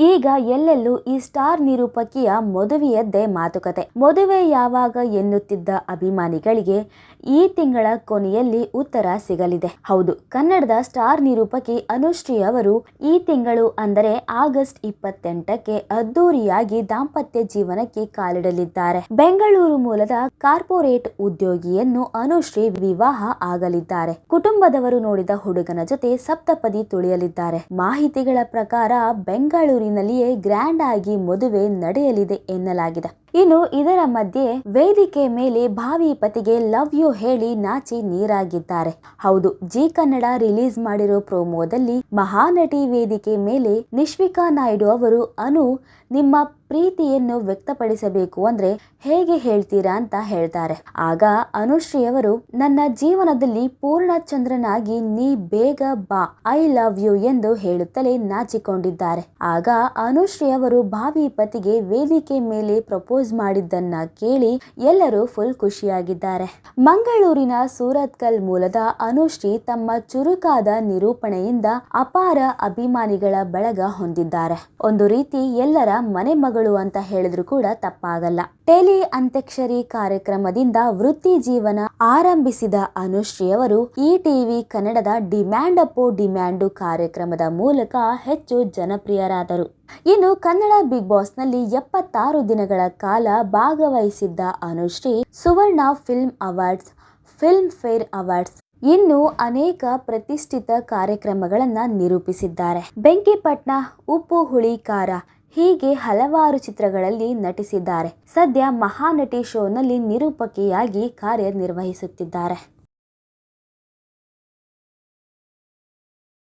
ಈಗ ಎಲ್ಲೆಲ್ಲೂ ಈ ಸ್ಟಾರ್ ನಿರೂಪಕಿಯ ಮದುವೆಯದ್ದೇ ಮಾತುಕತೆ. ಮದುವೆ ಯಾವಾಗ ಎನ್ನುತ್ತಿದ್ದ ಅಭಿಮಾನಿಗಳಿಗೆ ಈ ತಿಂಗಳ ಕೊನೆಯಲ್ಲಿ ಉತ್ತರ ಸಿಗಲಿದೆ. ಹೌದು, ಕನ್ನಡದ ಸ್ಟಾರ್ ನಿರೂಪಕಿ ಅನುಶ್ರೀ ಅವರು ಈ ತಿಂಗಳು ಅಂದರೆ ಆಗಸ್ಟ್ 28ಕ್ಕೆ ಅದ್ದೂರಿಯಾಗಿ ದಾಂಪತ್ಯ ಜೀವನಕ್ಕೆ ಕಾಲಿಡಲಿದ್ದಾರೆ. ಬೆಂಗಳೂರು ಮೂಲದ ಕಾರ್ಪೊರೇಟ್ ಉದ್ಯೋಗಿಯನ್ನು ಅನುಶ್ರೀ ವಿವಾಹ ಆಗಲಿದ್ದಾರೆ. ಕುಟುಂಬದವರು ನೋಡಿದ ಹುಡುಗನ ಜೊತೆ ಸಪ್ತಪದಿ ತುಳಿಯಲಿದ್ದಾರೆ. ಮಾಹಿತಿಗಳ ಪ್ರಕಾರ ಬೆಂಗಳೂರಿನಲ್ಲಿಯೇ ಗ್ರ್ಯಾಂಡ್ ಆಗಿ ಮದುವೆ ನಡೆಯಲಿದೆ ಎನ್ನಲಾಗಿದೆ. ಇನ್ನು ಇದರ ಮಧ್ಯೆ ವೇದಿಕೆ ಮೇಲೆ ಭಾವಿ ಪತಿಗೆ ಲವ್ ಯು ಹೇಳಿ ನಾಚಿ ನೀರಾಗಿದ್ದಾರೆ. ಹೌದು, ಜಿ ಕನ್ನಡ ರಿಲೀಸ್ ಮಾಡಿರೋ ಪ್ರೋಮೋದಲ್ಲಿ ಮಹಾನಟಿ ವೇದಿಕೆ ಮೇಲೆ ನಿಶ್ವಿಕಾ ನಾಯ್ಡು ಅವರು ನಿಮ್ಮ ಪ್ರೀತಿಯನ್ನು ವ್ಯಕ್ತಪಡಿಸಬೇಕು ಅಂದ್ರೆ ಹೇಗೆ ಹೇಳ್ತೀರಾ ಅಂತ ಹೇಳ್ತಾರೆ. ಆಗ ಅನುಶ್ರೀ ಅವರು, ನನ್ನ ಜೀವನದಲ್ಲಿ ಪೂರ್ಣಚಂದ್ರನಾಗಿ ನೀ ಬೇಗ ಬಾ, ಐ ಲವ್ ಯು ಎಂದು ಹೇಳುತ್ತಲೇ ನಾಚಿಕೊಂಡಿದ್ದಾರೆ. ಆಗ ಅನುಶ್ರೀ ಅವರು ಭಾವಿ ಪತಿಗೆ ವೇದಿಕೆ ಮೇಲೆ ಪ್ರಪೋಸ್ ಮಾಡಿದ್ದನ್ನ ಕೇಳಿ ಎಲ್ಲರೂ ಫುಲ್ ಖುಷಿಯಾಗಿದ್ದಾರೆ. ಮಂಗಳೂರಿನ ಸೂರತ್ಕಲ್ ಮೂಲದ ಅನುಶ್ರೀ ತಮ್ಮ ಚುರುಕಾದ ನಿರೂಪಣೆಯಿಂದ ಅಪಾರ ಅಭಿಮಾನಿಗಳ ಬಳಗ ಹೊಂದಿದ್ದಾರೆ. ಒಂದು ರೀತಿ ಎಲ್ಲರ ಮನೆ ಮಗಳು ಅಂತ ಹೇಳಿದ್ರು ಕೂಡ ತಪ್ಪಾಗಲ್ಲ. ಟೆಲಿ ಅಂತ್ಯಾಕ್ಷರಿ ಕಾರ್ಯಕ್ರಮದಿಂದ ವೃತ್ತಿ ಜೀವನ ಆರಂಭಿಸಿದ ಅನುಶ್ರೀ ಅವರು ಈ ಟಿವಿ ಕನ್ನಡದ ಡಿಮ್ಯಾಂಡ್ ಅಪೋ ಡಿಮ್ಯಾಂಡು ಕಾರ್ಯಕ್ರಮದ ಮೂಲಕ ಹೆಚ್ಚು ಜನಪ್ರಿಯರಾದರು. ಇನ್ನು ಕನ್ನಡ ಬಿಗ್ ಬಾಸ್ ನಲ್ಲಿ 76 ದಿನಗಳ ಕಾಲ ಭಾಗವಹಿಸಿದ್ದ Anushree Suvarna film awards, Filmfare awards ಇನ್ನು ಅನೇಕ ಪ್ರತಿಷ್ಠಿತ ಕಾರ್ಯಕ್ರಮಗಳನ್ನ ನಿರೂಪಿಸಿದ್ದಾರೆ. ಬೆಂಕಿಪಟ್ನ, ಉಪ್ಪು ಹುಳಿ ಖಾರ ಹೀಗೆ ಹಲವಾರು ಚಿತ್ರಗಳಲ್ಲಿ ನಟಿಸಿದ್ದಾರೆ. ಸದ್ಯ ಮಹಾನಟಿ ಶೋನಲ್ಲಿ ನಿರೂಪಕಿಯಾಗಿ ಕಾರ್ಯನಿರ್ವಹಿಸುತ್ತಿದ್ದಾರೆ.